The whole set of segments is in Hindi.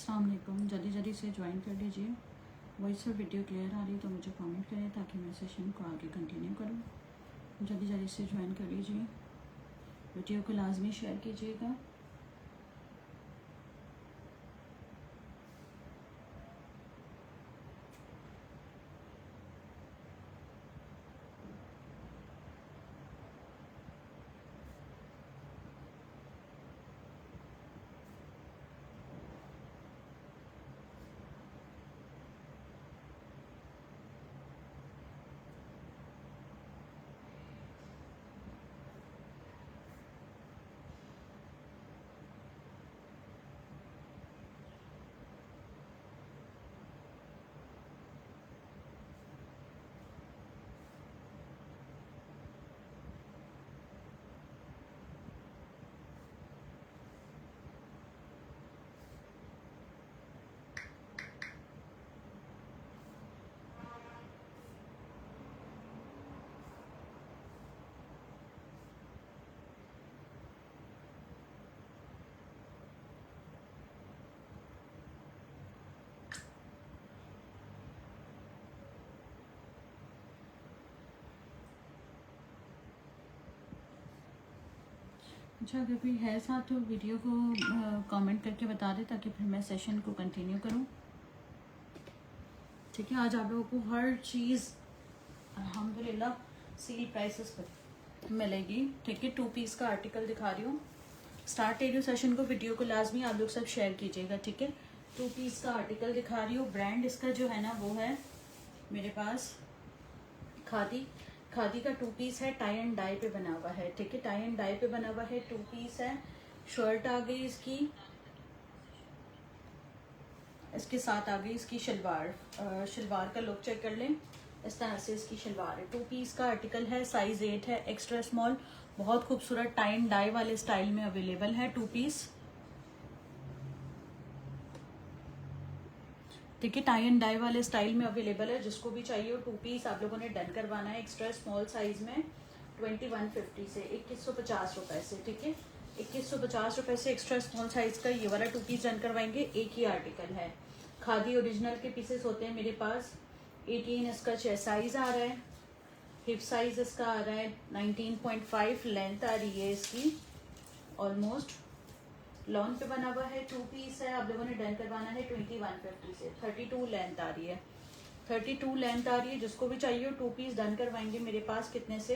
अस्सलाम वालेकुम। जल्दी जल्दी से ज्वाइन कर लीजिए। वॉइस और वीडियो क्लियर आ रही तो मुझे कमेंट करें ताकि मैं सेशन को आगे कंटिन्यू करूं। जल्दी जल्दी से ज्वाइन कर लीजिए। वीडियो को लाजमी शेयर कीजिएगा। अच्छा, अगर कोई है साथ तो वीडियो को कमेंट करके बता दे ताकि फिर मैं सेशन को कंटिन्यू करूं। ठीक है, आज आप लोगों को हर चीज़ अल्हम्दुलिल्लाह सेल प्राइसेस पर मिलेगी। ठीक है, 2 पीस का आर्टिकल दिखा रही हूँ। स्टार्ट एरियो सेशन को वीडियो को लाजमी आप लोग सब शेयर कीजिएगा। ठीक है, 2 पीस का आर्टिकल दिखा रही हूँ। ब्रांड इसका जो है ना वो है मेरे पास खादी। खादी का 2 पीस है, टाई एंड डाई पे बना हुआ है। ठीक है, टाई एंड डाई पे बना हुआ है, 2 पीस है। शर्ट आ गई इसकी, इसके साथ आ गई इसकी शलवार। शलवार का लुक चेक कर लें। इस तरह से इसकी शलवार है। 2 पीस का आर्टिकल है, साइज 8 है, एक्स्ट्रा स्मॉल। बहुत खूबसूरत टाई एंड डाई वाले स्टाइल में अवेलेबल है 2 पीस। ठीक है, टाई एंड डाई वाले स्टाइल में अवेलेबल है। जिसको भी चाहिए वो 2 पीस आप लोगों ने डन करवाना है। एक्स्ट्रा स्मॉल साइज में 2150 से 2150 रुपए से। ठीक है, 2150 रुपए से एक्स्ट्रा स्मॉल साइज का ये वाला 2 पीस डन करवाएंगे। एक ही आर्टिकल है। खादी ओरिजिनल के पीसेस होते हैं मेरे पास। 18 इसका चेस्ट साइज आ रहा है। हिप साइज इसका आ रहा है 19.5। लेंथ आ रही है इसकी ऑलमोस्ट। लॉन पे बना हुआ है, 2 पीस है। आप लोगों ने डन करवाना है 2150 से। 32 लेंथ आ रही है, 32 लेंथ आ रही है। जिसको भी चाहिए 2 पीस डन करवाएंगे मेरे पास। कितने से?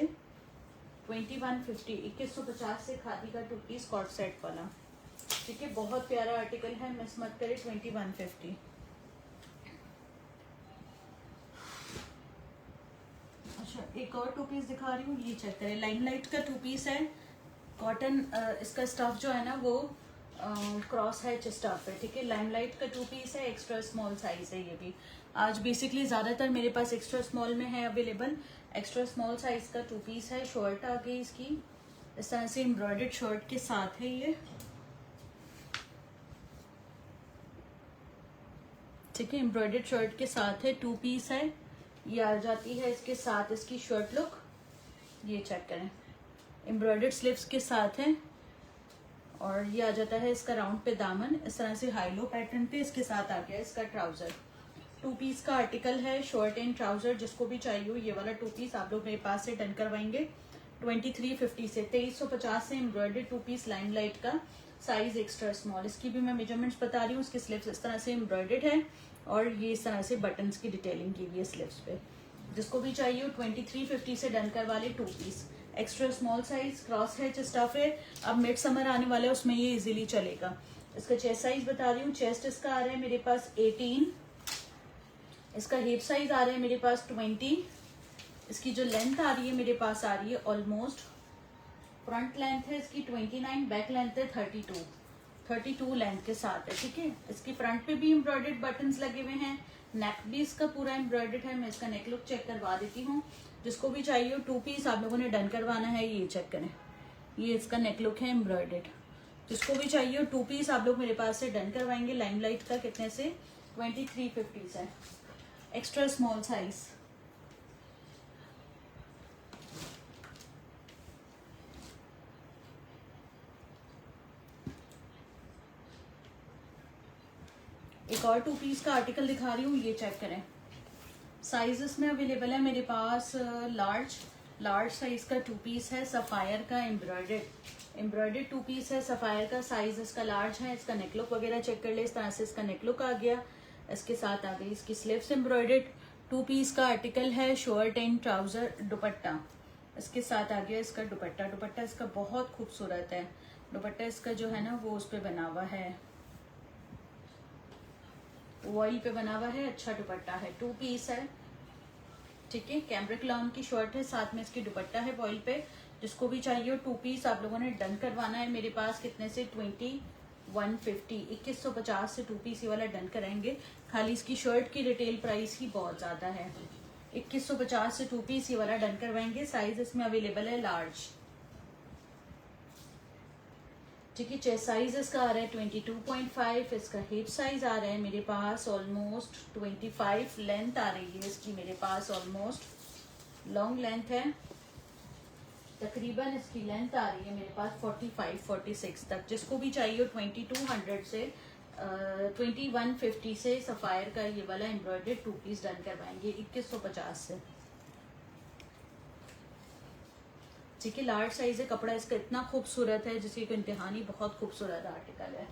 2150, 2150 से खादी का 2 पीस कॉर्ड सेट वाला। ठीक है, बहुत प्यारा आर्टिकल है, मिस मत करें। 2150। अच्छा, एक और 2 पीस दिखा रही हूँ, ये चेक करें। लाइमलाइट का 2 पीस है। कॉटन इसका स्टफ जो है ना वो क्रॉस है स्टफ है। ठीक है, लाइमलाइट का 2 पीस है, एक्स्ट्रा स्मॉल साइज है ये भी। आज बेसिकली ज़्यादातर मेरे पास एक्स्ट्रा स्मॉल में है अवेलेबल। एक्स्ट्रा स्मॉल साइज का 2 पीस है। शर्ट आ गई इसकी, इस तरह से एम्ब्रॉयडर्ड शर्ट के साथ है ये। ठीक है, एम्ब्रॉयडर्ड शर्ट के साथ है, 2 पीस है। ये आ जाती है इसके साथ इसकी शर्ट लुक। ये चेक करें, एम्ब्रॉयडर्ड स्लीव्स के साथ है। और ये आ जाता है इसका राउंड पे दामन, इस तरह से हाई लो पैटर्न पे। इसके साथ आ गया इसका ट्राउजर। 2 पीस का आर्टिकल है, शॉर्ट एंड ट्राउजर। जिसको भी चाहिए हो ये वाला 2 पीस आप लोग मेरे पास से डन करवाएंगे 2350 से। 2350 से एम्ब्रॉयडर्ड 2 पीस लाइमलाइट का, साइज एक्स्ट्रा स्मॉल। इसकी भी मैं मेजरमेंट्स बता रही हूँ। इसके स्लीव्स इस तरह से एम्ब्रॉयडर्ड है और ये इस तरह से बटन्स की डिटेलिंग की हुई है स्लीव्स पे। जिसको भी चाहिए 2350 से डन करवा ले 2 piece. Extra small size, cross है, स्टफ है। अब मिड समर आने वाला है, उसमें ये इजीली चलेगा। इसका चेस्ट साइज बता रही हूँ। चेस्ट इसका आ रहा है मेरे पास 18। इसका हिप साइज आ रहा है मेरे पास 20। इसकी जो लेंथ आ रही है मेरे पास आ रही है ऑलमोस्ट, फ्रंट लेंथ है इसकी 29, बैक लेंथ है 32 लेंथ के साथ है। ठीक है, इसकी फ्रंट पे भी एम्ब्रॉयडर्ड बटन्स लगे हुए हैं। नेक भी इसका पूरा एम्ब्रॉयडर्ड है। मैं इसका नेक लुक चेक करवा देती हूँ। जिसको भी चाहिए 2 पीस आप लोगों ने डन करवाना है। ये चेक करें, ये इसका नेक लुक है एम्ब्रॉयडर्ड। जिसको भी चाहिए 2 पीस आप लोग मेरे पास से डन करवाएंगे। लाइमलाइट का कितने से? 2350 से। Extra small size. एक और 2 पीस का आर्टिकल दिखा रही हूँ, ये चेक करें। साइजेस में अवेलेबल है मेरे पास लार्ज साइज का 2 पीस है, सफायर का एम्ब्रॉयडेड 2 पीस है सफायर का। साइज इसका लार्ज है। इसका नेकलुक वगैरह चेक कर ले, इस तरह से इसका नेकलुक आ गया। इसके साथ आ गई इसकी स्लीव्स एम्ब्रॉयडेड। 2 पीस का आर्टिकल है, शर्ट एंड ट्राउजर दुपट्टा। इसके साथ आ गया इसका दुपट्टा। दुपट्टा इसका बहुत खूबसूरत है। दुपट्टा इसका जो है ना वो उस पे बना हुआ है, वॉइल पे बना हुआ है। अच्छा दुपट्टा है, 2 पीस है, ठीक है। कैम्ब्रिक लॉन की शर्ट है, साथ में इसकी दुपट्टा है वॉइल पे। जिसको भी चाहिए हो 2 पीस आप लोगों ने डन करवाना है मेरे पास। कितने से 2150 से 2 पीस ये वाला डन कराएंगे। खाली इसकी शर्ट की रिटेल प्राइस ही बहुत ज्यादा है। 2150 से 2 पीस ये वाला डन करवाएंगे। साइज इसमें अवेलेबल है लार्ज, ठीक है। चेस्ट साइज इसका आ रहा है 22.5। इसका हिप साइज आ रहा है मेरे पास ऑलमोस्ट 25। लेंथ आ रही है इसकी मेरे पास ऑलमोस्ट, लॉन्ग लेंथ है तकरीबन। इसकी लेंथ आ रही है मेरे पास 45-46 तक। जिसको भी चाहिए हो 2200 से 2150 से सफायर का ये वाला एम्ब्रॉयडर्ड 2 पीस डन करवाएंगे 2150 से, ठीक है। लार्ज साइज है, कपड़ा इसका इतना खूबसूरत है जिसकी कोई इंतहानी बहुत खूबसूरत आर्टिकल है।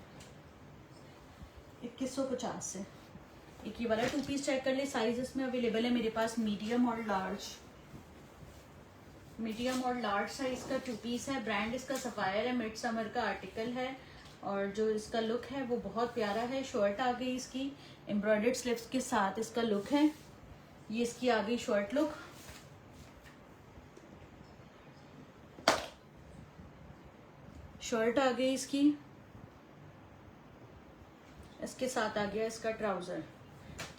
2150 से एक ये वाला 2 पीस चेक कर ले। साइज इसमें अवेलेबल है मेरे पास मीडियम और लार्ज साइज का 2 पीस है। ब्रांड इसका सफायर है, मिड समर का आर्टिकल है और जो इसका लुक है वो बहुत प्यारा है। शर्ट आ गई इसकी एम्ब्रॉयडर्ड स्लीव्स के साथ, इसका लुक है ये। इसकी आ गई शर्ट लुक, शर्ट आ गई इसकी। इसके साथ आ गया इसका ट्राउजर,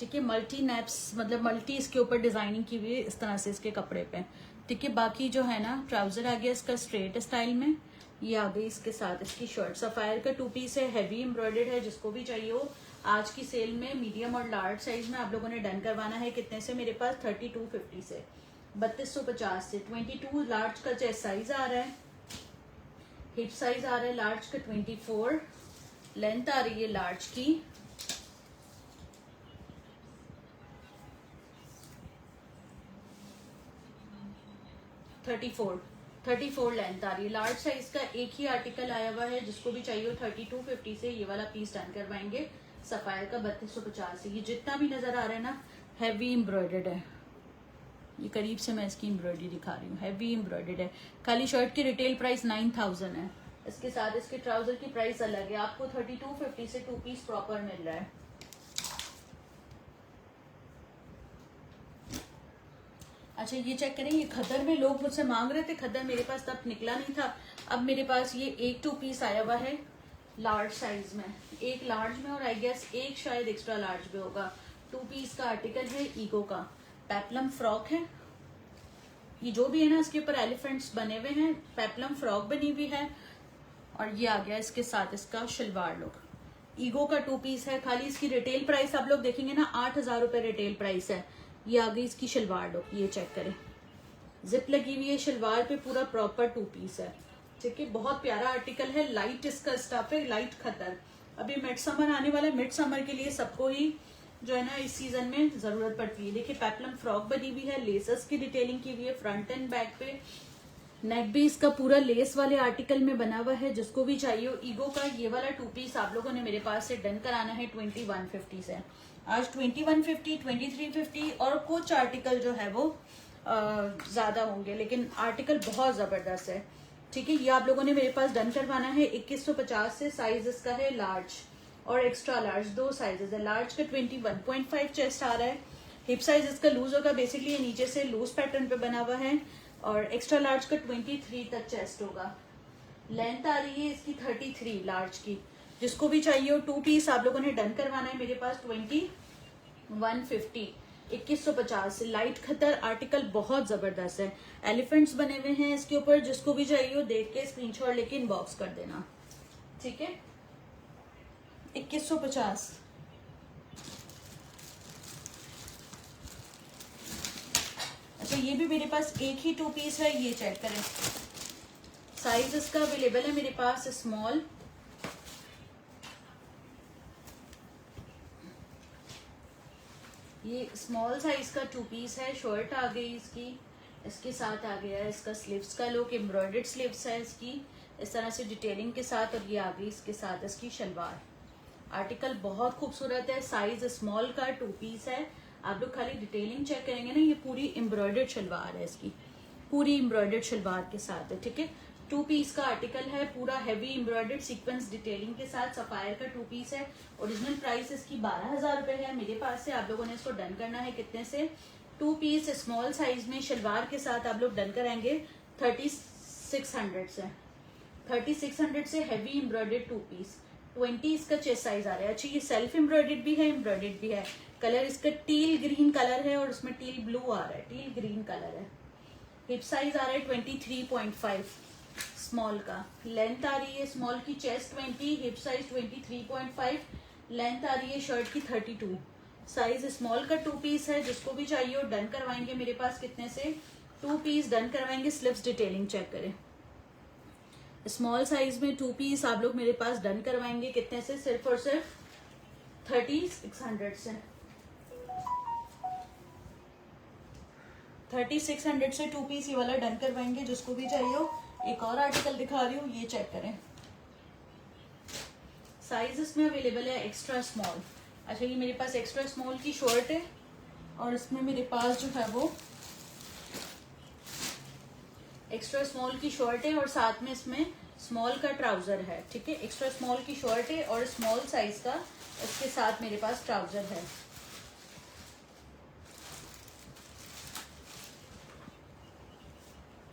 ठीक है। मल्टी नेप्स मतलब मल्टी इसके ऊपर डिजाइनिंग की हुई है इस तरह से इसके कपड़े पे, ठीक है। बाकी जो है ना ट्राउजर आ गया इसका स्ट्रेट स्टाइल में। ये आ गई इसके साथ इसकी शर्ट। सफायर का 2 पीस है, हैवी एम्ब्रॉयडर्ड है। जिसको भी चाहिए हो आज की सेल में मीडियम और लार्ज साइज में आप लोगों ने डन करवाना है। कितने से मेरे पास 3250 से 3250 से 22 लार्ज का चेस्ट साइज आ रहा है। हिप साइज आ रहा है लार्ज का 24। लेंथ आ रही है लार्ज की 34 लेंथ आ रही है। लार्ज साइज का एक ही आर्टिकल आया हुआ है। जिसको भी चाहिए हो 3250 से ये वाला पीस डन करवाएंगे सफायर का 3250 से। ये जितना भी नजर आ रहा है ना हैवी एम्ब्रॉयडर्ड है। ये करीब से मैं इसकी एम्ब्रॉयडरी दिखा रही हूँ, हैवी एम्ब्रॉयडर्ड है। खाली शर्ट की रिटेल प्राइस 9000 है। इसके साथ इसके ट्राउजर की प्राइस अलग है। आपको 3250 से 2 पीस प्रॉपर मिल रहा है। अच्छा ये चेक करें, ये खद्दर में लोग मुझसे मांग रहे थे, खद्दर मेरे पास तब निकला नहीं था। अब मेरे पास ये एक 2 पीस आया हुआ है लार्ज साइज में, एक लार्ज में और आई गेस एक शायद एक्स्ट्रा लार्ज में होगा। 2 पीस का आर्टिकल है, ईगो का पेप्लम फ्रॉक है। ये जो भी है ना इसके ऊपर एलिफेंट्स बने हुए हैं, पेप्लम फ्रॉक बनी हुई है। और ये आ गया इसके साथ इसका शलवार लुक। ईगो का 2 पीस है। खाली इसकी रिटेल प्राइस आप लोग देखेंगे ना 8000 रुपए रिटेल प्राइस है। ये आ गई इसकी शलवार लुक, ये चेक करें, जिप लगी हुई है शलवार पे, पूरा प्रॉपर 2 पीस है, ठीक है। बहुत प्यारा आर्टिकल है, लाइट इसका स्टफ है, लाइट खद्दर। अभी मिड समर आने वाला है, मिड समर के लिए सबको ही जो है ना इस सीजन में जरूरत पड़ती है। देखिए पेप्लम फ्रॉक बनी हुई है, लेसेस की डिटेलिंग की हुई है फ्रंट एंड बैक पे। नेक भी इसका पूरा लेस वाले आर्टिकल में बना हुआ है। जिसको भी चाहिए हो ईगो का ये वाला 2 पीस आप लोगों ने मेरे पास से डन कराना है 2150 से। आज 2150, 2350 और कुछ आर्टिकल जो है वो ज्यादा होंगे, लेकिन आर्टिकल बहुत जबरदस्त है, ठीक है। ये आप लोगों ने मेरे पास डन करवाना है 2150 से। साइज इसका है लार्ज और एक्स्ट्रा लार्ज, 2 साइजेस है। लार्ज का 21.5 चेस्ट आ रहा है। हिप साइज इसका लूज होगा, बेसिकली ये नीचे से लूज पैटर्न पे बना हुआ है। और एक्स्ट्रा लार्ज का 23 तक चेस्ट होगा। लेंथ आ रही है इसकी 33 लार्ज की। जिसको भी चाहिए हो 2 पीस आप लोगों ने डन करवाना है मेरे पास 2150 2150 से। लाइट खतर आर्टिकल बहुत जबरदस्त है, एलिफेंट्स बने हुए हैं इसके ऊपर। जिसको भी चाहिए हो देख के स्क्रीनशॉट लेके इनबॉक्स कर देना, ठीक है। 2150। अच्छा ये भी मेरे पास एक ही 2 पीस है, ये चेक करें। साइज इसका अवेलेबल है मेरे पास स्मॉल, ये स्मॉल साइज का 2 पीस है, शर्ट आ गई इसकी, इसके साथ आ गया है इसका स्लीव्स का लुक, एम्ब्रॉयडर्ड स्लीव्स है इसकी इस तरह से डिटेलिंग के साथ, और ये आ गई इसके साथ इसकी शलवार। आर्टिकल बहुत खूबसूरत है, साइज स्मॉल का 2 पीस है। आप लोग खाली डिटेलिंग चेक करेंगे ना, ये पूरी एम्ब्रॉयडर्ड शलवार है इसकी, पूरी एम्ब्रॉयडर्ड शलवार के साथ है, ठीक है। 2 पीस का आर्टिकल है, पूरा हैवी एम्ब्रॉयडर्ड सीक्वेंस डिटेलिंग के साथ, सफायर का 2 पीस है। ओरिजिनल प्राइस इसकी 12,000 रुपए है मेरे पास से। आप लोगों ने इसको डन करना है कितने से? 2 पीस स्मॉल साइज में शलवार के साथ आप लोग डन कराएंगे 3600 से। 3600 से हैवी एम्ब्रॉयडर्ड 2 पीस, 20 इसका चेस्ट साइज आ रहा है। अच्छा, ये सेल्फ एम्ब्रॉयडर्ड भी है, एम्ब्रॉयडर्ड भी है। कलर इसका टील ग्रीन कलर है और उसमें टील ब्लू आ रहा है, टील ग्रीन कलर है। हिप साइज आ रहा है 23.5 स्मॉल का, लेंथ आ रही है स्मॉल की चेस्ट 20, हिप साइज 23.5, लेंथ आ रही है शर्ट की 32। साइज स्मॉल का 2 पीस है, जिसको भी चाहिए हो डन करवाएंगे मेरे पास कितने से? 2 पीस डन करवाएंगे। स्लीव्स डिटेलिंग चेक करें, स्मॉल साइज में 2 पीस आप लोग मेरे पास डन करवाएंगे कितने से? सिर्फ और सिर्फ 3600 से। 3600 से 2 पीस ये वाला डन करवाएंगे, जिसको भी चाहिए हो। एक और आर्टिकल दिखा रही हूँ, ये चेक करें। साइज इसमें अवेलेबल है एक्स्ट्रा स्मॉल। अच्छा, ये मेरे पास एक्स्ट्रा स्मॉल की शर्ट है और इसमें मेरे पास जो है वो एक्स्ट्रा स्मॉल की शर्ट है और साथ में इसमें स्मॉल का ट्राउजर है, ठीक है। एक्स्ट्रा स्मॉल की शर्ट है और स्मॉल साइज का इसके साथ मेरे पास ट्राउजर है।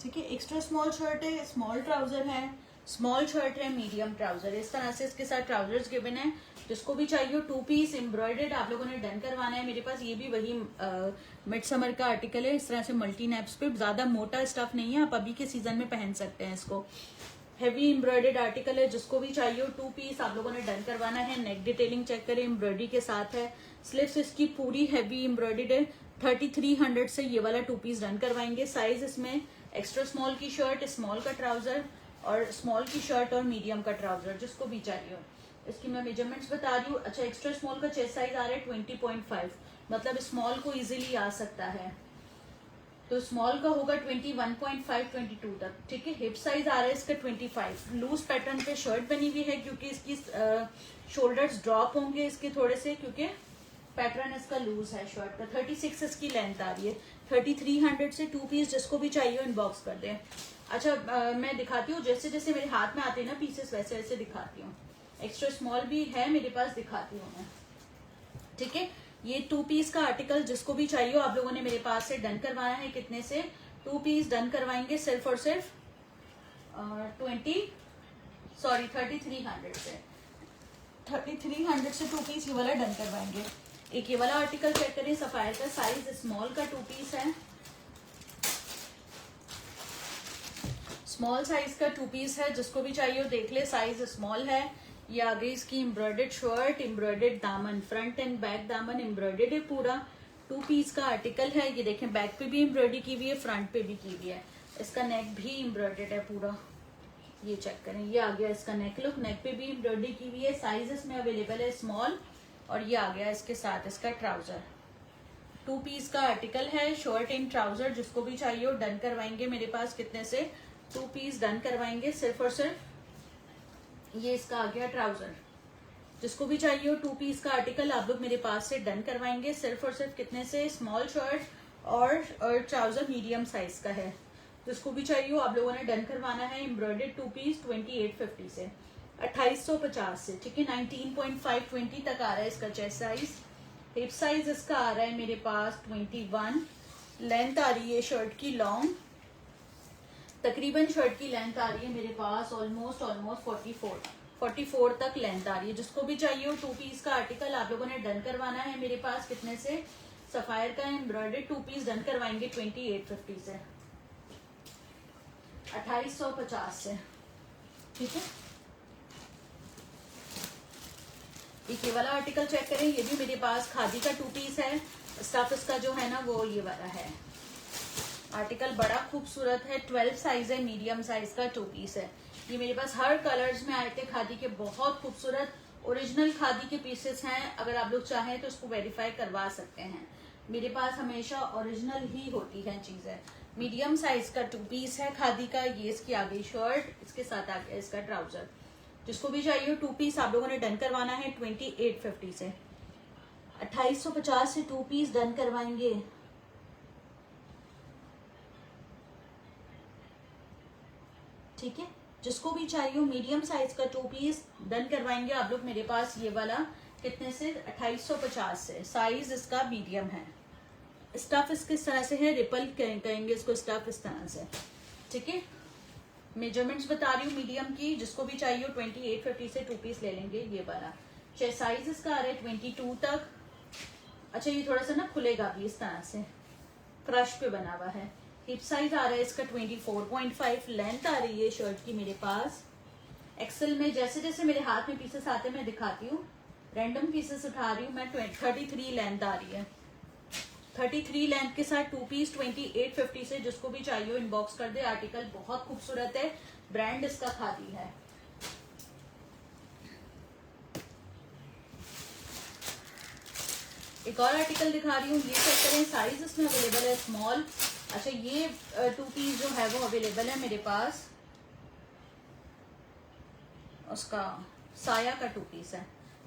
ठीक है, एक्स्ट्रा स्मॉल शर्ट है, स्मॉल ट्राउजर है, स्मॉल शर्ट है, मीडियम ट्राउजर है। इस तरह से इसके साथ ट्राउजर्स गिवन है। जिसको भी चाहिए हो 2 पीस एम्ब्रॉयडर्ड आप लोगों ने डन करवाना है मेरे पास। ये भी वही मिड समर का आर्टिकल है, इस तरह से मल्टी नैप्स पे, ज्यादा मोटा स्टफ नहीं है, आप अभी के सीजन में पहन सकते हैं इसको। हैवी एम्ब्रॉयडर्ड आर्टिकल है, जिसको भी चाहिए हो 2 पीस आप लोगों ने डन करवाना है। नेक डिटेलिंग चेक करें, एम्ब्रॉयडरी के साथ है। स्लीव्स इसकी पूरी हैवी एम्ब्रॉयडर्ड है। 3300 से ये वाला 2 पीस डन करवाएंगे। साइज इसमें एक्स्ट्रा स्मॉल की शर्ट, स्मॉल का ट्राउजर और स्मॉल की शर्ट और मीडियम का ट्राउजर, जिसको भी चाहिए हो। इसकी मैं मेजरमेंट्स बता रही हूँ। अच्छा, एक्स्ट्रा स्मॉल का चेस्ट साइज आ रहा है 20.5, मतलब स्मॉल को इजीली आ सकता है, तो स्मॉल का होगा 21.5 22 तक, ठीक है। हिप साइज आ रहा है इसका 25। लूज पैटर्न पे शर्ट बनी हुई है, क्योंकि इसकी शोल्डर्स ड्रॉप होंगे इसके थोड़े से, क्योंकि पैटर्न इसका लूज है शर्ट का। 36 इसकी लेंथ आ रही है। 3300 से 2 पीस, जिसको भी चाहिए हो इनबॉक्स कर दें। अच्छा, मैं दिखाती हूँ, जैसे जैसे मेरे हाथ में आते हैं ना पीसेस, वैसे वैसे दिखाती हूँ। एक्स्ट्रा स्मॉल भी है मेरे पास, दिखाती हूँ मैं, ठीक है। ये 2 पीस का आर्टिकल जिसको भी चाहिए हो आप लोगों ने मेरे पास से डन करवाना है कितने से? 2 पीस डन करवाएंगे सिर्फ और सिर्फ 3300 से। 3300 से 2 पीस ये वाला डन करवाएंगे। एक ये वाला आर्टिकल चेक करें, सफायर का, साइज स्मॉल का 2 पीस है। स्मॉल साइज का 2 पीस है, जिसको भी चाहिए हो देख ले, साइज स्मॉल है। ये आ गई इसकी एम्ब्रॉयडर्ड शर्ट, एम्ब्रॉयडर्ड दामन, फ्रंट एंड बैक दामन एम्ब्रॉयडर्ड है पूरा। 2 पीस का आर्टिकल है। ये देखें, बैक पे भी एम्ब्रॉयडरी की हुई है, फ्रंट पे भी की हुई है। इसका नेक भी एम्ब्रॉयडर्ड है पूरा, ये चेक करें। ये आ गया इसका नेक लुक, नेक पे भी एम्ब्रॉयडरी की हुई है। साइज इसमें अवेलेबल है स्मॉल, और ये आ गया इसके साथ इसका ट्राउजर। 2 पीस का आर्टिकल है, शर्ट एंड ट्राउजर, जिसको भी चाहिए हो डन करवाएंगे मेरे पास कितने से? 2 पीस डन करवाएंगे सिर्फ और सिर्फ। ये इसका आ गया ट्राउजर, जिसको भी चाहिए हो 2 पीस का आर्टिकल आप लोग मेरे पास से डन करवाएंगे सिर्फ और सिर्फ कितने से? स्मॉल शर्ट और ट्राउजर मीडियम साइज का है, जिसको भी चाहिए हो आप लोगों ने डन करवाना है। एम्ब्रॉयडर्ड 2 पीस 2850 से, 2850 से, ठीक है। 19.5 20 तक आ रहा है इसका चेस्ट साइज। हिप साइज इसका आ रहा है मेरे पास 21। लेंथ आ रही है शर्ट की लॉन्ग, तकरीबन शर्ट की लेंथ आ रही है मेरे पास ऑलमोस्ट 44 तक लेंथ आ रही है। जिसको भी चाहिए हो 2 पीस का आर्टिकल आप लोगों ने डन करवाना है मेरे पास कितने से? सफायर का एम्ब्रॉयडर्ड 2 पीस डन करवाएंगे 2850 से, 2850 से, ठीक है। एक ये वाला आर्टिकल चेक करें, ये भी मेरे पास खादी का 2 पीस है। स्टफ इसका जो है ना वो ये वाला है। आर्टिकल बड़ा खूबसूरत है, 12 साइज है, मीडियम साइज का 2 पीस है। ये मेरे पास हर कलर्स में आए थे खादी के, बहुत खूबसूरत ओरिजिनल खादी के पीसेस हैं, अगर आप लोग चाहें तो उसको वेरीफाई करवा सकते हैं। मेरे पास हमेशा ओरिजिनल ही होती है चीजें। मीडियम साइज का 2 पीस है खादी का। ये इसकी आ गई शर्ट, इसके साथ आ गया इसका ट्राउजर। जिसको भी चाहिए 2 पीस आप लोगों ने डन करवाना है 2850 से। 2850 से 2 पीस डन करवाएंगे। ठीक है, जिसको भी चाहिए मीडियम साइज का 2 पीस डन करवाएंगे आप लोग मेरे पास। ये वाला कितने से? 2850 से। साइज इसका मीडियम है। स्टफ इसके इस तरह से है, रिपल कहेंगे इसको स्टफ इस तरह से। ठीक है, मेजरमेंट्स बता रही हूँ मीडियम की। जिसको भी चाहिए 2850 से 2 पीस ले लेंगे ये वाला। साइज इसका आ रहा है 22 तक। अच्छा, ये थोड़ा सा ना खुलेगा भी इस तरह से, क्रश पे बना हुआ है। हिप साइज आ रहा है इसका 24.5। लेंथ आ रही है शर्ट की मेरे पास एक्सेल में। जैसे जैसे मेरे हाथ में पीसेस आते हैं मैं दिखाती हूँ, रैंडम पीसेस उठा रही हूँ मैं। 33 लेंथ आ रही है। 33 लेंथ के साथ 2 पीस 2850 से। जिसको भी चाहिए इनबॉक्स कर दे। आर्टिकल बहुत खूबसूरत है, ब्रांड इसका खादी है। एक और आर्टिकल दिखा रही हूँ, ये चेक करें। साइज इसमें अवेलेबल है स्मॉल। अच्छा, ये 2 पीस जो है वो अवेलेबल है मेरे पास। उसका साया का 2 पीस है।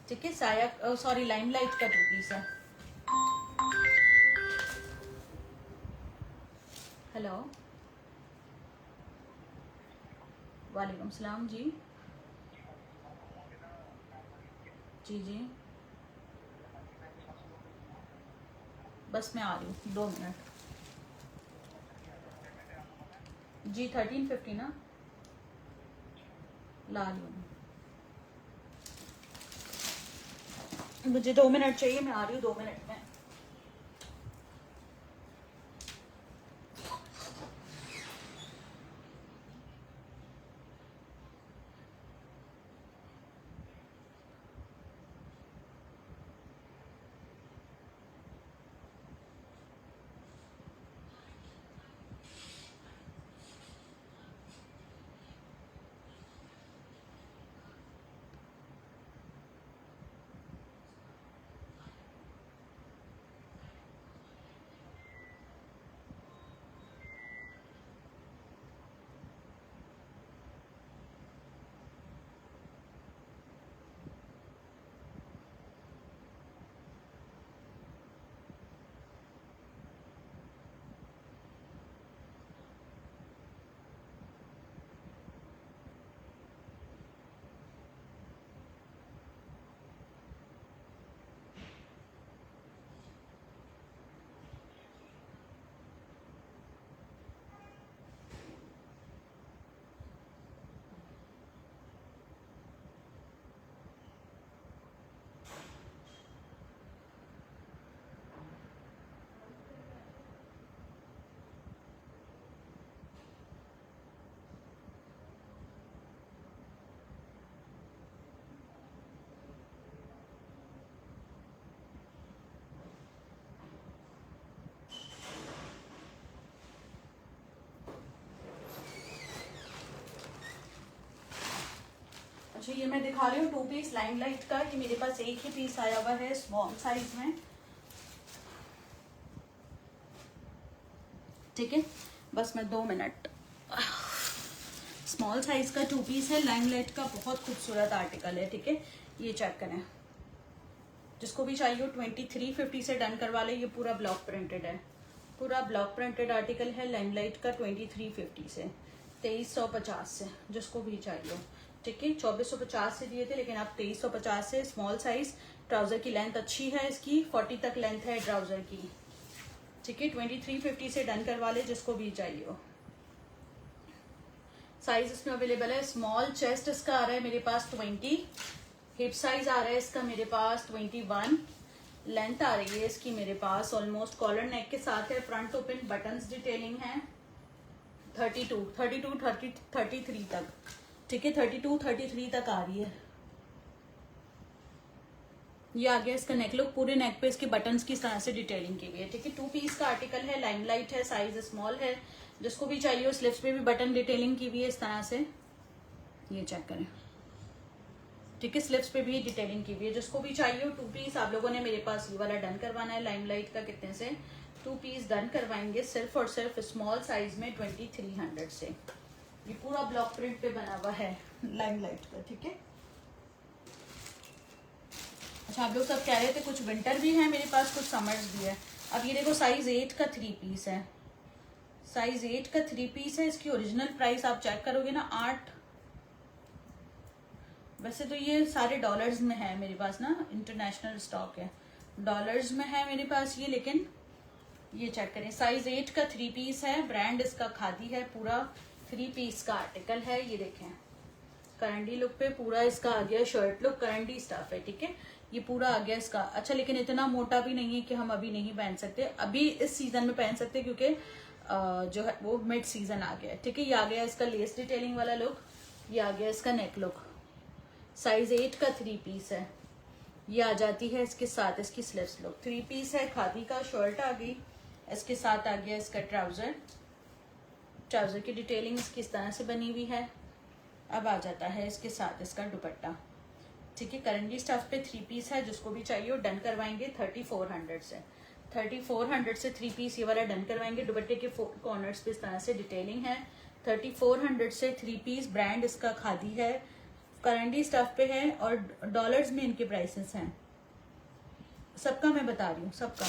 ठीक है, साया सॉरी लाइमलाइट का 2 पीस है। हेलो, वालेकुम सलाम जी। जी जी, बस मैं आ रही हूँ 2 मिनट। जी 1350 ना, ला रही हूँ। मुझे 2 मिनट चाहिए, मैं आ रही हूँ 2 मिनट में। अच्छा, ये मैं दिखा रही हूँ 2 पीस लाइमलाइट का। ये मेरे पास एक ही पीस आया हुआ है स्मॉल साइज में। ठीक है, बस मैं 2 मिनट। स्मॉल साइज का 2 पीस है लाइमलाइट का, बहुत खूबसूरत आर्टिकल है। ठीक है, ये चेक करें। जिसको भी चाहिए 2350 से डन करवा ले। ये पूरा ब्लॉक प्रिंटेड है, पूरा ब्लॉक प्रिंटेड आर्टिकल है लाइमलाइट का। 2350 से 2350 से जिसको भी चाहिए। ठीक है, 2450 से दिए थे लेकिन आप 2350 से। स्मॉल साइज, ट्राउजर की लेंथ अच्छी है इसकी, 40 तक लेंथ है ट्राउजर की। ठीक है, 2350 से डन करवा ले जिसको भी चाहिए हो। साइज इसमें अवेलेबल है स्मॉल। चेस्ट इसका आ रहा है मेरे पास 20। हिप साइज आ रहा है इसका मेरे पास 21। लेंथ आ रही है इसकी मेरे पास ऑलमोस्ट कॉलर नेक के साथ है। फ्रंट ओपन, बटन्स डिटेलिंग है। 33 तक। ठीक है, 33 तक आ रही है। ये आ गया इसका नेक लुक। पूरे नेक पे इसके बटन्स की तरह से डिटेलिंग की गई है। ठीक है, 2 पीस का आर्टिकल है, लाइमलाइट है, साइज स्मॉल है। जिसको भी चाहिए स्लिप्स पे भी बटन डिटेलिंग की हुई है इस तरह से। ये चेक करें। ठीक है, स्लीव्स पे भी डिटेलिंग की हुई है। जिसको भी चाहिए हो 2 पीस आप लोगों ने मेरे पास ये वाला डन करवाना है। लाइमलाइट का कितने से 2 पीस डन करवाएंगे, सिर्फ और सिर्फ स्मॉल साइज में 2300 से। ये पूरा ब्लॉक प्रिंट पे बना हुआ है लाइमलाइट का, ठीक है। अच्छा, आप लोग सब कह रहे थे कुछ विंटर भी है मेरे पास, कुछ समर्स भी है। अब ये देखो साइज 8 का 3 पीस है, साइज 8 का 3 पीस है। इसकी ओरिजिनल प्राइस आप चेक करोगे ना 8, वैसे तो ये सारे डॉलर्स में है मेरे पास ना, इंटरनेशनल स्टॉक है, डॉलर्स में है मेरे पास ये। लेकिन ये चेक करें, साइज 8 का 3 पीस है, ब्रांड इसका खादी है, पूरा 3 पीस का आर्टिकल है। ये देखें करंडी लुक पे पूरा इसका आ गया, शर्ट लुक करंडी स्टफ है, ठीक है। ये पूरा आ गया इसका। अच्छा, लेकिन इतना मोटा भी नहीं है कि हम अभी नहीं पहन सकते, अभी इस सीजन में पहन सकते क्योंकि जो है वो मिड सीजन आ गया है, ठीक है। ये आ गया इसका लेस डिटेलिंग वाला लुक, ये आ गया इसका नेक लुक। साइज 8 का 3 पीस है, ये आ जाती है इसके साथ इसकी स्लीव्स लुक। 3 पीस है, खादी का शर्ट आ गई, इसके साथ आ गया इसका ट्राउजर। ट्राउजर की डिटेलिंग इसकी इस तरह से बनी हुई है। अब आ जाता है इसके साथ इसका दुपट्टा, ठीक है। करंडी स्टफ पे 3 पीस है, जिसको भी चाहिए वो डन करवाएंगे 3400 से। 3400 से 3 पीस ये वाला डन करवाएंगे। दुपट्टे के 4 कॉर्नर्स पे इस तरह से डिटेलिंग है। 3400 से 3 पीस, ब्रांड इसका खादी है, करंडी स्टफ पे है और डॉलर्स में इनके प्राइसेस हैं। सबका मैं बता रही हूँ, सबका,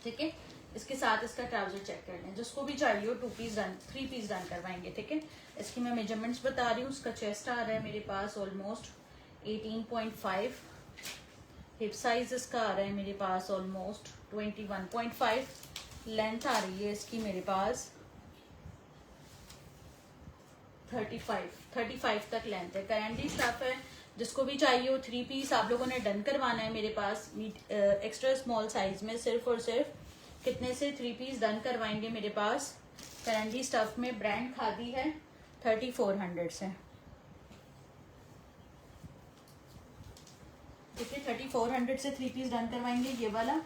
ठीक है। इसके साथ इसका ट्राउजर चेक कर लें, जिसको भी चाहिए हो 2 पीस डन 3 पीस डन करवाएंगे, ठीक है। इसकी मैं मेजरमेंट्स बता रही हूँ। इसका चेस्ट आ रहा है मेरे पास ऑलमोस्ट 18.5, हिप साइज इसका आ रहा है मेरे पास ऑलमोस्ट 21.5, लेंथ आ रही है इसकी मेरे पास 35 तक लेंथ है। करंडी स्टफ है, जिसको भी चाहिए हो 3 पीस आप लोगों ने डन करवाना है मेरे पास एक्स्ट्रा स्मॉल साइज में। सिर्फ और सिर्फ कितने से 3 पीस डन करवाएंगे मेरे पास करंडी स्टफ में, ब्रांड खादी है, 3400 से, ठीक है। 3400 से 3 पीस डन करवाएंगे ये वाला।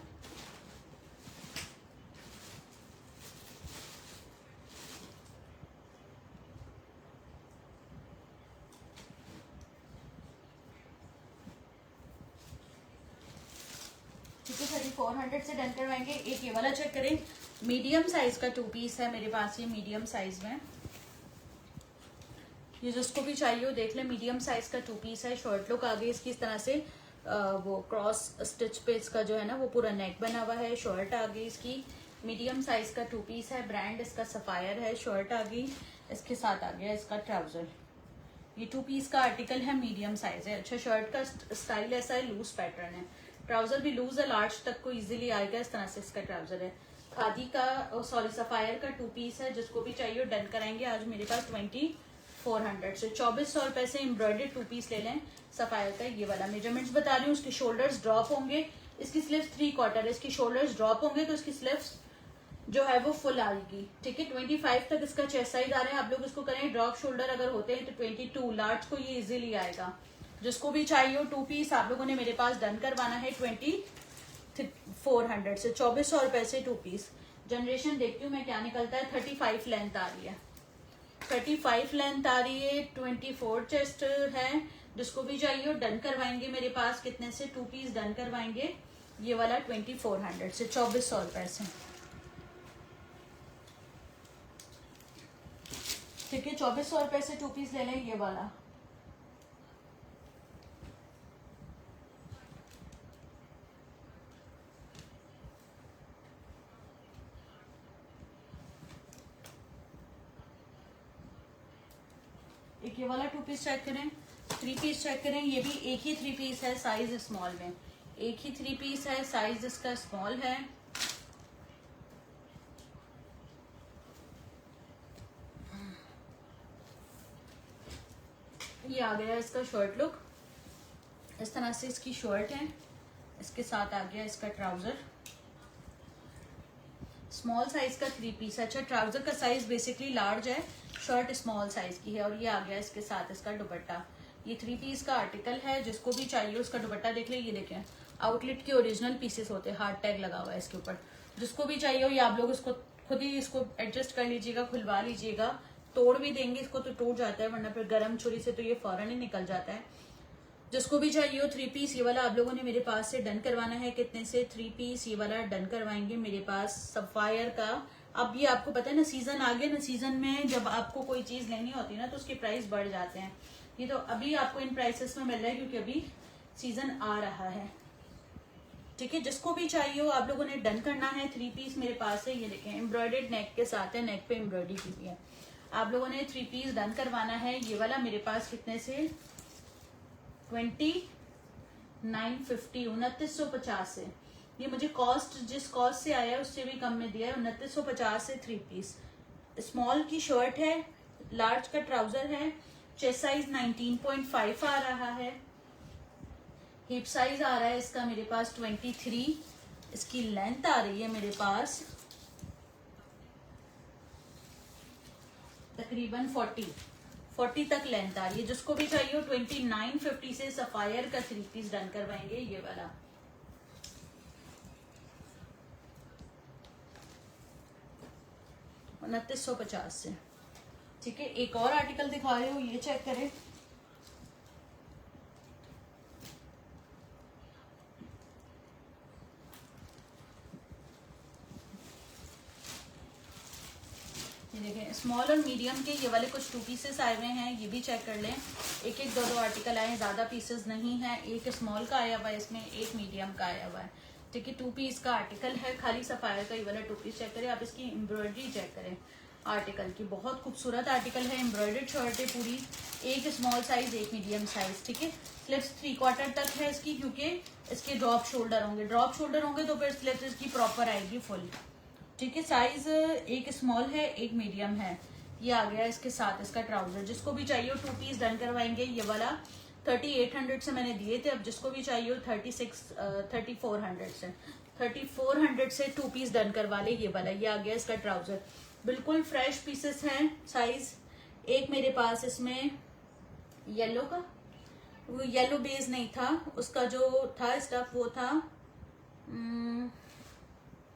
ठीक है, 3400 से डन करवाएंगे। एक ये वाला चेक करें, मीडियम साइज का 2 पीस है मेरे पास, ये मीडियम साइज में, ये जिसको भी चाहिए हो देख ले। मीडियम साइज का 2 पीस है, शॉर्ट लुक आ गई इसकी इस तरह से, वो क्रॉस स्टिच पे इसका जो है ना वो पूरा नेक बना हुआ है। शर्ट आ गई इसकी, मीडियम साइज का 2 पीस है, ब्रांड इसका सफायर है। शर्ट आ गई, इसके साथ आ गया इसका ट्राउजर। ये 2 पीस का आर्टिकल है, मीडियम साइज है। अच्छा, शर्ट का स्टाइल ऐसा है, लूज पैटर्न है, ट्राउजर भी लूज है, लार्ज तक को इजीली आएगा, इस तरह से इसका ट्राउजर है। खादी का सॉरी सफायर का 2 पीस है, जिसको भी चाहिए डन कराएंगे आज मेरे पास 2400 से। 2400 रुपए से एम्ब्रॉयडर्ड 2 पीस ले लें सफायर का। ये वाला मेजरमेंट्स बता रही हूँ, उसके शोल्डर्स ड्रॉप होंगे, इसकी स्लीव्स 3/4 है, इसकी शोल्डर्स ड्रॉप होंगे तो इसकी स्लीव्स जो है वो फुल आएगी, ठीक है। 25 तक इसका चेस्ट साइज आ रहा है, आप लोग इसको करें ड्रॉप शोल्डर अगर होते हैं तो 22 लार्ज को ये इजीली आएगा। जिसको भी चाहिए हो 2 पीस आप लोगों ने मेरे पास डन करवाना है 2400 से। 2400 रुपए से 2 पीस। जनरेशन देखती हूँ मैं क्या निकलता है। 35 लेंथ आ रही है, 35 लेंथ आ रही है, 24 चेस्ट है। जिसको भी चाहिए हो डन करवाएंगे मेरे पास कितने से 2 पीस डन करवाएंगे ये वाला 2400 से, 2400 रुपए से, ठीक है। 2400 रुपए से 2 पीस ले लें ये वाला। एक ये वाला 2 पीस चेक करें, 3 पीस चेक करें। ये भी एक ही 3 पीस है, साइज स्मॉल में, एक ही 3 पीस है, साइज इसका स्मॉल है। ये आ गया इसका शर्ट लुक, इस तरह से इसकी शर्ट है, इसके साथ आ गया इसका ट्राउजर। स्मॉल साइज का 3 पीस है। अच्छा, ट्राउजर का साइज बेसिकली लार्ज है, शर्ट स्मॉल साइज की है। और ये आ गया इसके साथ इसका दुपट्टा। ये 3 पीस का आर्टिकल है, जिसको भी चाहिए उसका दुपट्टा देख ले। ये देखें आउटलेट के ओरिजिनल पीसेस होते हैं, हार्ड टैग लगा हुआ है इसके ऊपर। जिसको भी चाहिए हो ये आप लोग इसको खुद ही इसको एडजस्ट कर लीजिएगा, खुलवा लीजिएगा। तोड़ भी देंगे इसको तो टूट जाता है, वरना फिर गर्म छुरी से तो ये फौरन ही निकल जाता है। जिसको भी चाहिए हो 3 पीस ये वाला आप लोगों ने मेरे पास से डन करवाना है। कितने से 3 पीस ये वाला डन करवाएंगे मेरे पास सफायर का। अब ये आपको पता है ना, सीजन आ गया ना, सीजन में जब आपको कोई चीज लेनी होती है ना तो उसके प्राइस बढ़ जाते हैं। ये तो अभी आपको इन प्राइसेस में मिल रहा है क्योंकि अभी सीजन आ रहा है। ठीक है, जिसको भी चाहिए हो आप लोगों ने डन करना है। 3 पीस मेरे पास है, ये देखें एम्ब्रॉयडर्ड नेक के साथ है, नेक पे एम्ब्रॉयडरी की हुई है। आप लोगों ने 3 पीस डन करवाना है। ये वाला मेरे पास कितने से 2950 2950 से। ये मुझे कॉस्ट जिस कॉस्ट से आया है उससे भी कम में दिया है। 2950 से 3 पीस। स्मॉल की शर्ट है, लार्ज का ट्राउजर है, चेस्ट साइज 19.5 आ रहा है, हिप साइज आ रहा है इसका मेरे पास 23, इसकी लेंथ आ रही है मेरे पास तकरीबन 40 तक लेंथ आ रही है। जिसको भी चाहिए हो 2950 से सफायर का 3 पीस डन करवाएंगे ये वाला। $2950 से। ठीक है, एक और आर्टिकल दिखा रहे हो, ये चेक करें। ये देखें स्मॉल और मीडियम के ये वाले कुछ 2 पीसेस आए हुए हैं, ये भी चेक कर लें। एक एक दो आर्टिकल आए हैं, ज्यादा पीसेस नहीं है। एक स्मॉल का आया हुआ है इसमें, एक मीडियम का आया हुआ है। ठीक है, 2 पीस का आर्टिकल है, खाली सफायर का ये वाला 2 पीस चेक करें। आप इसकी एम्ब्रॉयडरी चेक करें आर्टिकल की, बहुत खूबसूरत आर्टिकल है। एम्ब्रॉयडर्ड शर्ट है पूरी, एक स्मॉल साइज एक मीडियम साइज। ठीक है, स्लीव्स 3/4 तक है इसकी, क्योंकि इसके ड्रॉप शोल्डर होंगे तो फिर स्लीव्स इसकी प्रॉपर आएगी फुल। ठीक है, साइज एक स्मॉल है एक मीडियम है। ये आ गया इसके साथ इसका ट्राउजर। जिसको भी चाहिए 2 पीस डन करवाएंगे ये वाला। 3800 से मैंने दिए थे, अब जिसको भी चाहिए 3400 से 3400 से 2 पीस डन करवा ले ये वाला। ये आ गया इसका ट्राउजर, बिल्कुल फ्रेश पीसेस हैं। साइज एक मेरे पास इसमें येलो का, वो येलो बेस नहीं था, उसका जो था स्टफ वो था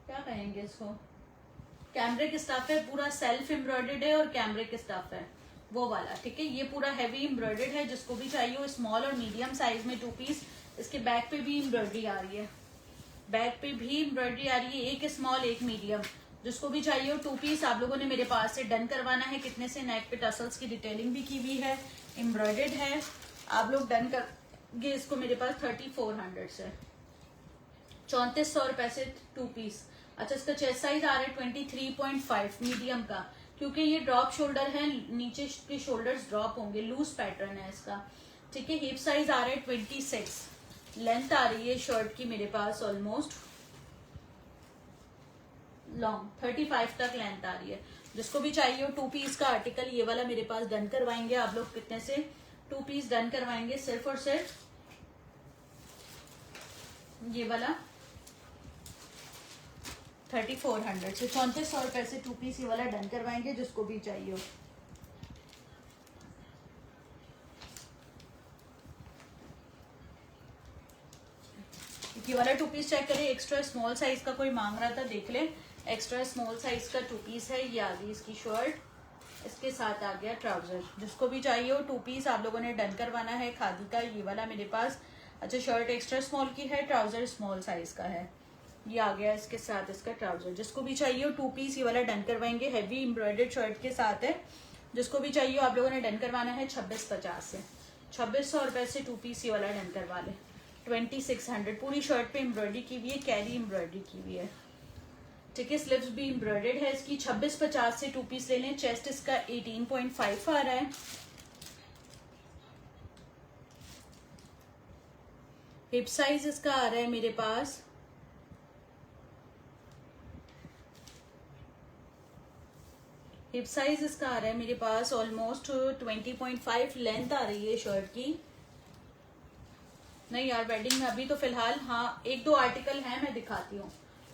क्या कहेंगे इसको, कैमरिक स्टफ है, पूरा सेल्फ एम्ब्रॉयडर्ड है और कैमरिक स्टफ है वो वाला। ठीक है, ये पूरा हैवी एम्ब्रॉयडर्ड है। जिसको भी चाहिए हो स्मॉल और मीडियम साइज में 2 पीस। इसके बैक पे भी एम्ब्रॉयडरी आ रही है, बैक पे भी एम्ब्रॉयडरी आ रही है, एक स्मॉल एक मीडियम। जिसको भी चाहिए हो 2 पीस आप लोगों ने मेरे पास से डन करवाना है। कितने से, नेक पे टसल्स की डिटेलिंग भी की हुई है, एम्ब्रॉयडर्ड है। आप लोग डन करेंगे इसको मेरे पास 3400 से, 3400 रुपए से 2 पीस। अच्छा, इसका चेस्ट साइज आ रहा है 23.5 मीडियम का, क्योंकि ये ड्रॉप शोल्डर है, नीचे के शोल्डर्स ड्रॉप होंगे, लूज पैटर्न है इसका। ठीक है, हिप साइज आ रहा है 26, लेंथ आ रही है शर्ट की मेरे पास ऑलमोस्ट लॉन्ग 35 तक लेंथ आ रही है। जिसको भी चाहिए हो 2 पीस का आर्टिकल ये वाला मेरे पास डन करवाएंगे आप लोग। कितने से 2 पीस डन करवाएंगे, सिर्फ और सिर्फ ये वाला 3400 से, 3400 रुपए से 2 पीस ये वाला डन करवाएंगे जिसको भी चाहिए हो। ये वाला 2 पीस चेक करें, एक्स्ट्रा स्मॉल साइज का कोई मांग रहा था, देख ले, एक्स्ट्रा स्मॉल साइज का 2 पीस है। ये आ गई इसकी शर्ट, इसके साथ आ गया ट्राउजर। जिसको भी चाहिए हो 2 पीस आप लोगों ने डन करवाना है, खादी का ये वाला मेरे पास। अच्छा, शर्ट एक्स्ट्रा स्मॉल की है, ट्राउजर स्मॉल साइज का है। ये आ गया इसके साथ इसका ट्राउजर। जिसको भी चाहिए हो 2 पीस ये वाला डन करवाएंगे, हैवी एम्ब्रॉयडर्ड शर्ट के साथ है। जिसको भी चाहिए हो आप लोगों ने डन करवाना है 2650 से, 2600 रुपए से 2 पीस ये वाला डन करवा ले। 2600 पूरी शर्ट पे एम्ब्रॉयडरी की हुई है, कैरी एम्ब्रॉयडरी की हुई है। ठीक है, स्लीव्स भी एम्ब्रॉयडर्ड है इसकी। 2650 से 2 पीस ले लें। चेस्ट इसका 18.5 आ रहा है। हिप साइज इसका आ रहा है मेरे पास हिप साइज इसका आ रहा है मेरे पास ऑलमोस्ट 20.5 लेंथ आ रही है शर्ट की। नहीं यार, वेडिंग में अभी तो फिलहाल हाँ 1-2 आर्टिकल है, मैं दिखाती हूँ,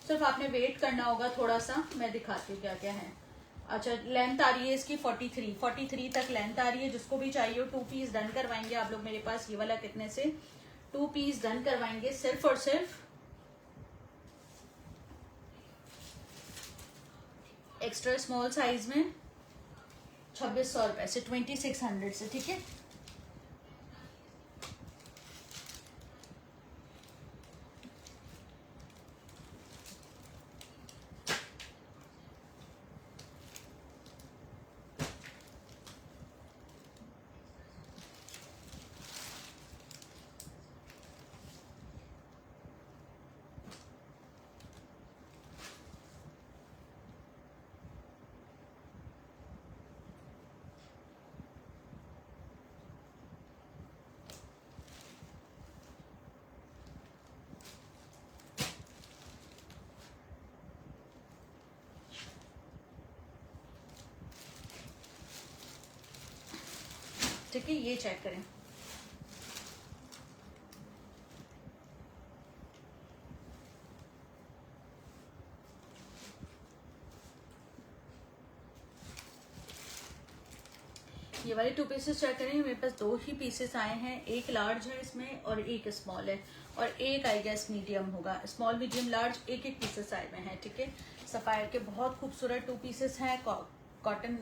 सिर्फ आपने वेट करना होगा थोड़ा सा, मैं दिखाती हूँ क्या क्या है। अच्छा, लेंथ आ रही है इसकी 43 तक लेंथ आ रही है। जिसको भी चाहिए 2 पीस डन करवाएंगे आप लोग मेरे पास। ये वाला कितने से 2 पीस डन करवाएंगे, सिर्फ और सिर्फ एक्स्ट्रा स्मॉल साइज में 2600 रुपए से, 2600 से। ठीक है, ठीक है, ये चेक करें। ये वाले 2 पीसेस चेक करें, मेरे पास 2 ही पीसेस आए हैं, एक लार्ज है इसमें और एक स्मॉल है, और एक आई गेस मीडियम होगा। स्मॉल मीडियम लार्ज एक एक पीसेस आए हुए हैं। ठीक है, सफायर के बहुत खूबसूरत 2 पीसेस हैं। कॉटन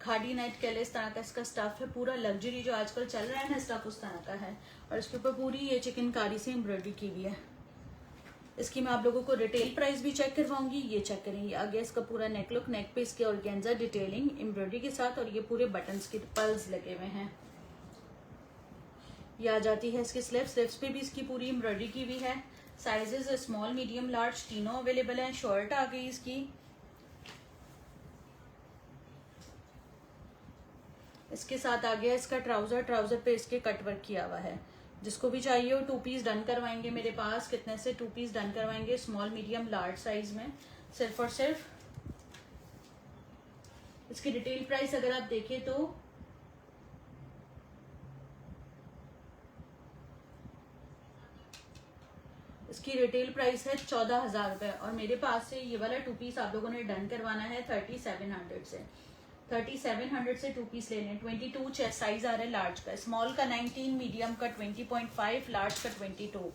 खादी नेट कह ले, इस तरह का इसका स्टफ है, पूरा लग्जरी जो आजकल चल रहा है ना स्टफ उस तरह का है, और इसके ऊपर पूरी ये चिकनकारी से एम्ब्रॉयडरी की हुई है। इसकी मैं आप लोगों को रिटेल प्राइस भी चेक करवाऊंगी। ये चेक करें, ये आगे इसका पूरा नेक लुक, नेक पे इसके ऑर्गेन्जा डिटेलिंग एम्ब्रॉयडरी के साथ, और ये पूरे बटन्स के पल्स लगे हुए हैं। ये आ जाती है इसकी स्लीव्स पे भी इसकी पूरी एम्ब्रॉयडरी की हुई है। साइजेस स्मॉल मीडियम लार्ज तीनों अवेलेबल हैं। शर्ट आ गई इसकी, इसके साथ आ गया इसका ट्राउजर, ट्राउजर पे इसके कटवर्क किया हुआ है। जिसको भी चाहिए वो 2 पीस डन करवाएंगे मेरे पास। कितने से 2 पीस डन करवाएंगे? स्मॉल मीडियम लार्ज साइज में, सिर्फ और सिर्फ। इसकी रिटेल प्राइस अगर आप देखें तो इसकी रिटेल प्राइस है 14,000 रुपए, और मेरे पास से ये वाला 2 पीस आप लोगों ने डन करवाना है 3700 से। 3700 से 2 पीस लेने। 22 चेस्ट साइज आ रहा है लार्ज का, स्मॉल का 19, मीडियम का 20.5, लार्ज का 22।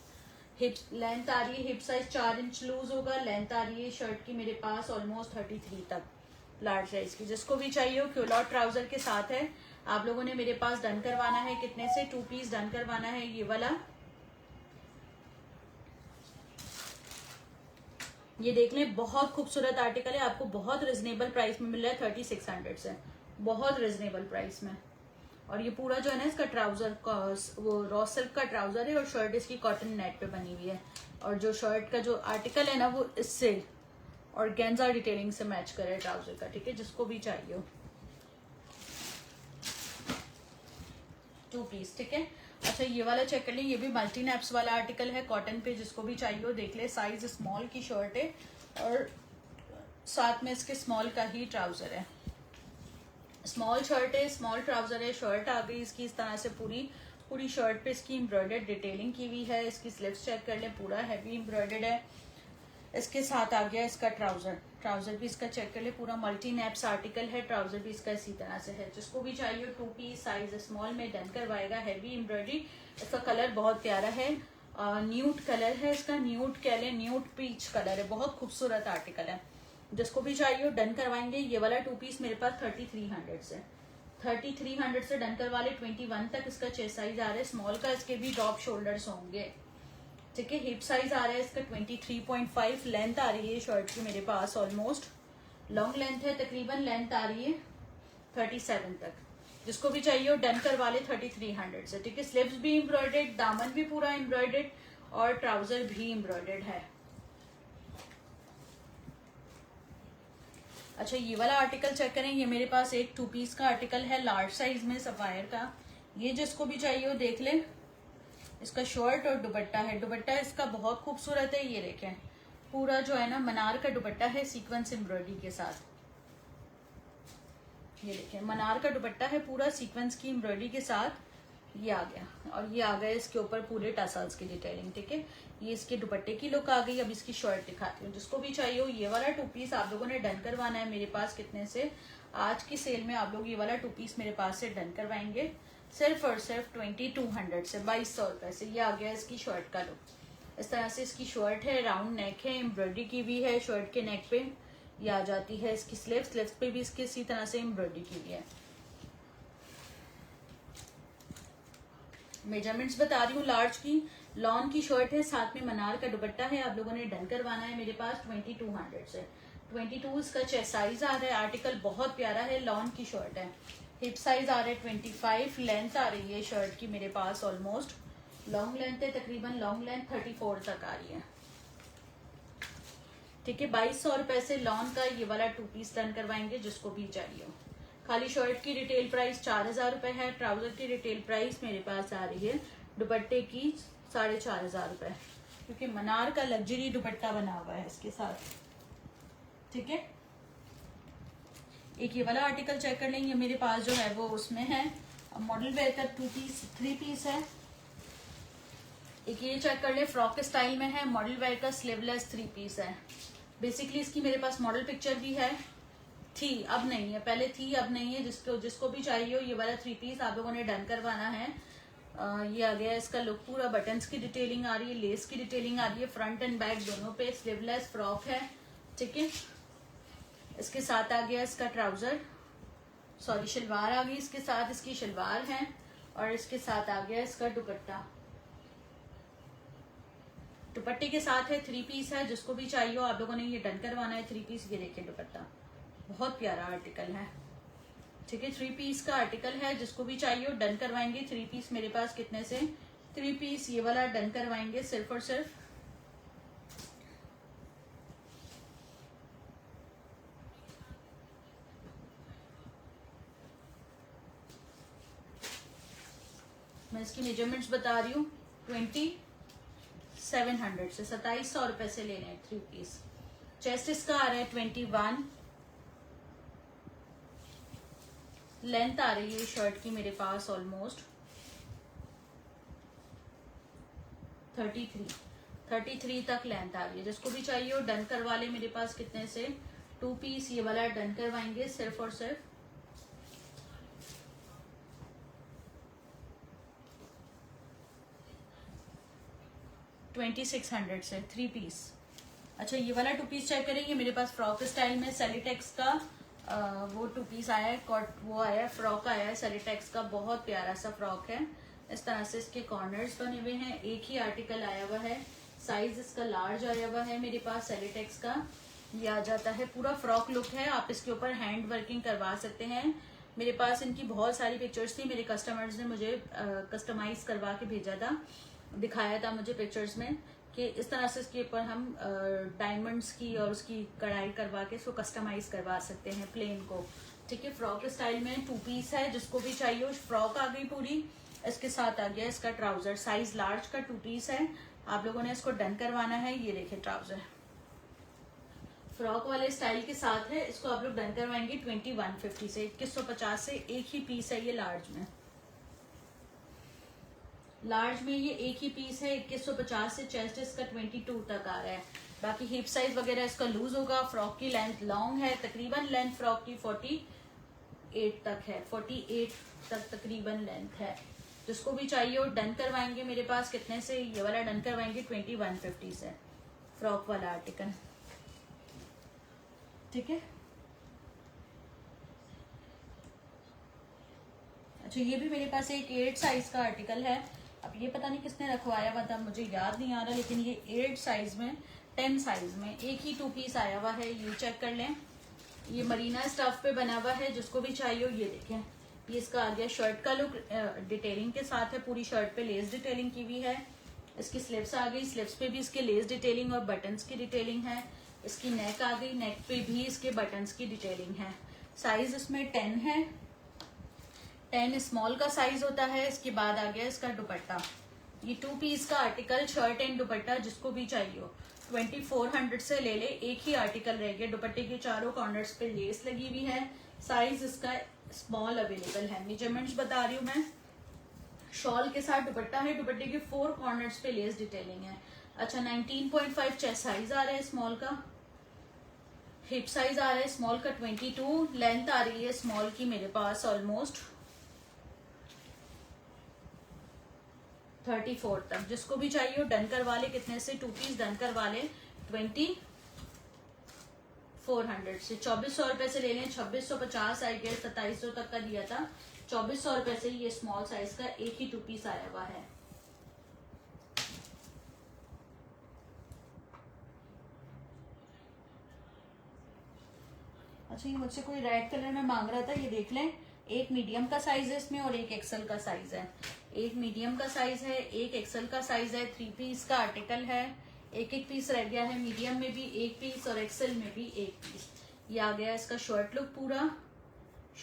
हिप लेंथ आ रही है, हिप साइज 4 इंच लूज होगा। लेंथ आ रही है शर्ट की मेरे पास ऑलमोस्ट 33 तक, लार्ज साइज की। जिसको भी चाहिए हो क्यूलॉट ट्राउजर के साथ है, आप लोगों ने मेरे पास डन करवाना है। कितने से 2 पीस डन करवाना है। ये वाला ये देख लें, बहुत खूबसूरत आर्टिकल है, आपको बहुत रिजनेबल प्राइस में मिल रहा है 3600 से, बहुत रिजनेबल प्राइस में। और ये पूरा जो है ना इसका ट्राउजर वो रॉ सिल्क का ट्राउजर है, और शर्ट इसकी कॉटन नेट पे बनी हुई है, और जो शर्ट का जो आर्टिकल है ना वो इससे ऑर्गेन्जा डिटेलिंग से मैच करे ट्राउजर का। ठीक है, जिसको भी चाहिए हो 2 पीस। ठीक है, अच्छा ये वाला चेक कर लें, ये भी मल्टी नैप्स वाला आर्टिकल है कॉटन पे, जिसको भी चाहिए हो देख ले। साइज स्मॉल की शर्ट है, और साथ में इसके स्मॉल का ही ट्राउजर है। स्मॉल शर्ट है, स्मॉल ट्राउजर है। शर्ट आ गई इसकी इस तरह से, पूरी शर्ट पे इसकी एम्ब्रॉयडर्ड डिटेलिंग की हुई है। इसकी स्लीव्स चेक कर लें, पूरा हैवी एम्ब्रॉयडर्ड है। इसके साथ आ गया इसका ट्राउजर, ट्राउजर भी इसका चेक कर ले, पूरा मल्टी नैप्स आर्टिकल है। ट्राउजर भी इसका इसी तरह से है। जिसको भी चाहिए 2 पीस साइज स्मॉल में डन करवाएगा। हैवी एम्ब्रॉयडरी, इसका कलर बहुत प्यारा है, न्यूट कलर है इसका, न्यूट कह ले, न्यूट पीच कलर है, बहुत खूबसूरत आर्टिकल है। जिसको भी चाहिए डन करवाएंगे। ये वाला 2 पीस मेरे पास 3300 से, 3300 से डन करवा ले। 21 तक इसका चेस्ट साइज आ रहा है। स्मॉल का इसके भी ड्रॉप शोल्डर्स होंगे। ठीक है, हिप साइज आ रहा है इसका 23.5। लेंथ आ रही है शर्ट की मेरे पास ऑलमोस्ट, लॉन्ग लेंथ है तकरीबन, लेंथ आ रही है 37 तक। जिसको भी चाहिए डन करवा ले 3300 से। ठीक है, स्लीव्स भी एम्ब्रॉयडर्ड, दामन भी पूरा एम्ब्रॉयडर्ड, और ट्राउजर भी एम्ब्रॉयडर्ड है। अच्छा ये वाला आर्टिकल चेक करें, ये मेरे पास एक 2 पीस का आर्टिकल है लार्ज साइज में सफायर का। ये जिसको भी चाहिए हो देख ले। इसका शर्ट और दुपट्टा है, दुपट्टा इसका बहुत खूबसूरत है। ये देखें, पूरा जो है ना मनार का दुपट्टा है सीक्वेंस एम्ब्रॉयडरी के साथ। ये देखें, मनार का दुपट्टा है पूरा सीक्वेंस की एम्ब्रॉयडरी के साथ। ये आ गया, और ये आ गया इसके ऊपर पूरे टसल्स की डिटेलिंग। ठीक है, ये इसके दुपट्टे की लुक आ गई। अब इसकी शर्ट दिखाती हूँ। जिसको भी चाहिए हो ये वाला 2 पीस आप लोगों ने डन करवाना है मेरे पास। कितने से? आज की सेल में आप लोग ये वाला 2 पीस मेरे पास से डन करवाएंगे सिर्फ और सिर्फ 2200 से, 2200 रुपए से। ये आ गया इसकी शर्ट का लुक। इस तरह से इसकी शर्ट है, राउंड नेक है, एम्ब्रॉयडरी की भी है शर्ट के नेक पे। ये आ जाती है इसकी स्लीव्स, स्लीव्स पे भी इसकी इसी तरह से एम्ब्रॉयडरी की भी है। मेजरमेंट्स बता रही हूँ। लार्ज की लॉन की शर्ट है, साथ में मनार का दुपट्टा है। आप लोगों ने डन करवाना है मेरे पास 2200 से। 22 इसका चेस्ट साइज आ रहा है। आर्टिकल बहुत प्यारा है, लॉन की शर्ट है। हिप साइज आ रहा है 25। लेंथ आ रही है शर्ट की मेरे पास ऑलमोस्ट, लॉन्ग लेंथ है तकरीबन, लॉन्ग लेंथ 34 तक आ रही है। ठीक है, 2200 रुपए से लॉन का ये वाला 2 पीस डन करवाएंगे जिसको भी चाहिए हो। खाली शर्ट की रिटेल प्राइस 4000 रुपए है। ट्राउजर की रिटेल प्राइस मेरे पास आ रही है दुपट्टे की 4500 रुपए, क्योंकि मनार का लग्जरी दुपट्टा बना हुआ है इसके साथ। ठीक है, एक ये वाला आर्टिकल चेक कर लेंगे, मेरे पास जो है वो उसमें है अब मॉडल वेयर का 3 पीस है। एक ये चेक कर ले, फ्रॉक स्टाइल में है, मॉडल वेयर का स्लीवलेस 3 पीस है। बेसिकली इसकी मेरे पास मॉडल पिक्चर भी है, थी अब नहीं है, पहले थी अब नहीं है। जिसको भी चाहिए हो ये वाला 3 पीस आप लोगों ने डन करवाना है। ये आ गया इसका लुक, पूरा बटन्स की डिटेलिंग आ रही है, लेस की डिटेलिंग आ रही है, फ्रंट एंड बैक दोनों पे। स्लीवलेस फ्रॉक है, ठीक है। इसके साथ आ गया इसका ट्राउजर, सॉरी शलवार आ गई इसके साथ, इसकी शलवार है। और इसके साथ आ गया इसका दुपट्टा, दुपट्टे के साथ है। 3 पीस है, जिसको भी चाहिए हो आप लोगों ने ये डन करवाना है। 3 पीस, ये देखिए दुपट्टा, बहुत प्यारा आर्टिकल है, ठीक है। 3 पीस का आर्टिकल है, जिसको भी चाहिए हो डन करवाएंगे। 3 पीस मेरे पास कितने से 3 पीस ये वाला डन करवाएंगे सिर्फ और सिर्फ मैं इसकी मेजरमेंट्स बता रही हूँ 2700 से, 2700 रुपए से लेने हैं 3 पीस। चेस्ट इसका आ रहा है 21, लेंथ आ रही है शर्ट की मेरे पास ऑलमोस्ट 33 तक लेंथ आ रही है। जिसको भी चाहिए हो डन करवा ले। मेरे पास कितने से 2 पीस ये वाला डन करवाएंगे सिर्फ और सिर्फ 2600 से 3 पीस। अच्छा ये वाला 2 पीस चेक करेंगे, मेरे पास फ्रॉक स्टाइल में सेलिटेक्स का वो 2 पीस आया है, वो आया है, फ्रॉक आया है सेलिटेक्स का, बहुत प्यारा सा फ्रॉक है। इस तरह से इसके कॉर्नर्स बने हुए हैं। एक ही आर्टिकल आया हुआ है, साइज इसका लार्ज आया हुआ है मेरे पास सेलिटेक्स का। ये आ जाता है, पूरा फ्रॉक लुक है। आप इसके ऊपर हैंड वर्किंग करवा सकते हैं। मेरे पास इनकी बहुत सारी पिक्चर्स थी, मेरे कस्टमर्स ने मुझे कस्टमाइज करवा के भेजा था, दिखाया था मुझे पिक्चर्स में कि इस तरह से इसके ऊपर हम डायमंड्स की और उसकी कढ़ाई करवा के इसको कस्टमाइज करवा सकते हैं प्लेन को, ठीक है। फ्रॉक स्टाइल में 2 पीस है, जिसको भी चाहिए हो। फ्रॉक आ गई पूरी, इसके साथ आ गया इसका ट्राउजर, साइज लार्ज का 2 पीस है। आप लोगों ने इसको डन करवाना है। ये देखिए ट्राउजर फ्रॉक वाले स्टाइल के साथ है, इसको आप लोग डन करवाएंगे 2150 से, 2150 से। एक ही पीस है ये लार्ज में, लार्ज में ये एक ही पीस है 2150 से। चेस्ट इसका 22 तक आ रहा है। बाकी हिप साइज वगैरह इसका लूज होगा। फ्रॉक की लेंथ लॉन्ग है, तकरीबन लेंथ फ्रॉक की 48 तक है, 48 तक तकरीबन लेंथ है। जिसको भी चाहिए हो डन करवाएंगे। मेरे पास कितने से ये वाला डन करवाएंगे 2150 से, फ्रॉक वाला आर्टिकल, ठीक है। अच्छा ये भी मेरे पास एक 8 साइज का आर्टिकल है। अब ये पता नहीं किसने रखवाया हुआ था, मुझे याद नहीं आ रहा, लेकिन ये 8 साइज में 10 साइज में एक ही 2 पीस आया हुआ है। ये चेक कर लें, ये मरीना स्टफ पे बना हुआ है। जिसको भी चाहिए हो ये देखें, ये इसका आ गया शर्ट का लुक, डिटेलिंग के साथ है। पूरी शर्ट पे लेस डिटेलिंग की हुई है। इसकी स्लिप्स आ गई, स्लिप्स पे भी इसके लेस डिटेलिंग और बटन्स की डिटेलिंग है। इसकी नेक आ गई, नेक पे भी इसके बटन्स की डिटेलिंग है। साइज इसमें 10 है, 10 स्मॉल का साइज होता है। इसके बाद आ गया इसका दुपट्टा, ये 2 पीस का आर्टिकल, शर्ट एंड दुपट्टा। जिसको भी चाहिए हो 2400 से ले ले, एक ही आर्टिकल रह गया। दुपट्टे के चारों कॉर्नर्स पे लेस लगी हुई है। साइज इसका स्मॉल अवेलेबल है। मेजरमेंट्स बता रही हूँ मैं। शॉल के साथ दुपट्टा है, दुपट्टे के 4 कॉर्नर्स पे लेस डिटेलिंग है। अच्छा 19.5 चेस्ट साइज आ रहा है स्मॉल का। हिप साइज आ रहा है स्मॉल का 22, लेंथ आ रही है स्मॉल की मेरे पास ऑलमोस्ट 34 तक। जिसको भी चाहिए हो डन करवा ले। कितने से 2 पीस डन करवा ले 2400 से, 2400 रुपए से ले लें। 2650 आई गेस 2700 तक का दिया था, 2400 रुपए से ये स्मॉल साइज का एक ही 2 पीस आया हुआ है। अच्छा ये मुझसे कोई रेड कलर में मांग रहा था, ये देख लें। एक मीडियम का साइज है इसमें और एक एक्सेल का साइज है। एक मीडियम का साइज है, एक एक्सेल का साइज है। 3 पीस का आर्टिकल है, एक एक पीस रह गया है। मीडियम में भी एक पीस और एक्सेल में भी एक पीस। ये आ गया इसका शर्ट लुक पूरा,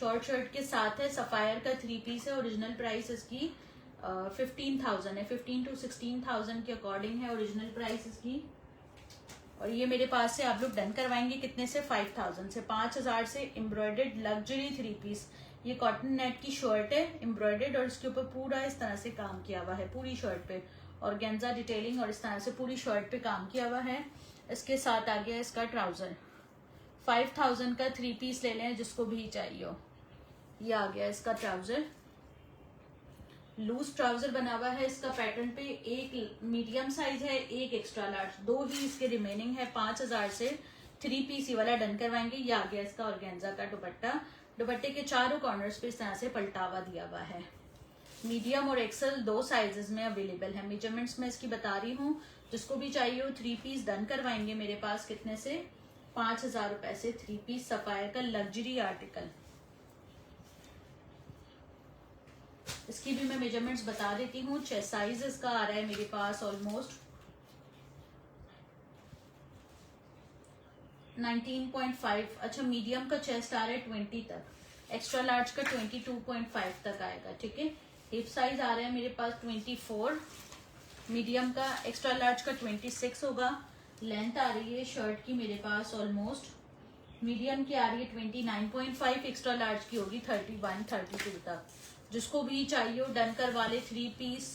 शॉर्ट शर्ट के साथ है। सफायर का 3 पीस है। ओरिजिनल प्राइस इसकी 15,000 है, 15 to 16,000 के अकॉर्डिंग है ओरिजिनल प्राइस इसकी। और ये मेरे पास से आप लोग डन करवाएंगे कितने से 5000 से, 5000 से एम्ब्रॉयडर्ड लग्जरी 3 पीस। ये कॉटन नेट की शर्ट है एम्ब्रॉयडर्ड, और इसके ऊपर पूरा इस तरह से काम किया हुआ है पूरी शर्ट पे, और गेंजा डिटेलिंग और इस तरह से पूरी शर्ट पे काम किया हुआ है। इसके साथ आ गया इसका ट्राउजर। 5000 का 3 पीस ले लें जिसको भी चाहिए हो। ये आ गया इसका ट्राउजर, लूज ट्राउजर बना हुआ है इसका पैटर्न पे। एक मीडियम साइज है, एक एक्स्ट्रा लार्ज, 2 ही इसके रिमेनिंग है। 5000 से 3 पीस ये वाला डन करवाएंगे। ये आ गया इसका ऑर्गेन्जा का दुपट्टा। दुपट्टे के चारों कॉर्नर्स पे इस तरह से पलटावा दिया हुआ है। मीडियम और एक्सेल 2 साइजेस में अवेलेबल है। मेजरमेंट्स में इसकी बता रही हूँ, जिसको भी चाहिए हो 3 पीस डन करवाएंगे मेरे पास। कितने से? 5000 रुपए से 3 पीस सफायर का लग्जरी आर्टिकल। इसकी भी मैं मेजरमेंट्स बता देती हूँ। चेस्ट साइज इसका आ रहा है मेरे पास ऑलमोस्ट 19.5। अच्छा, मीडियम का चेस्ट आ रहा है 20 तक, एक्स्ट्रा लार्ज का 22.5 तक आएगा। ठीक है, हिप साइज आ रहा है मेरे पास 24, मीडियम का, एक्स्ट्रा लार्ज का 26 होगा। लेंथ आ रही है शर्ट की मेरे पास ऑलमोस्ट, मीडियम की आ रही है 29.5, एक्स्ट्रा लार्ज की होगी 31-32 तक। जिसको भी चाहिए हो डन करवा ले 3 पीस।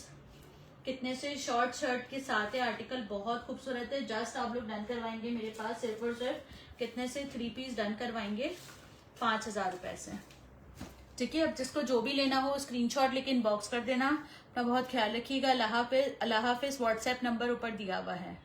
कितने से? शॉर्ट शर्ट के साथ है आर्टिकल, बहुत खूबसूरत है। जस्ट आप लोग डन करवाएंगे मेरे पास सिर्फ और सिर्फ कितने से? 3 पीस डन करवाएंगे 5000 रुपए से। ठीक है, अब जिसको जो भी लेना हो स्क्रीनशॉट लेके इनबॉक्स कर देना। अपना बहुत ख्याल रखिएगा। अल्लाह हाफिज। व्हाट्सएप नंबर ऊपर दिया हुआ है।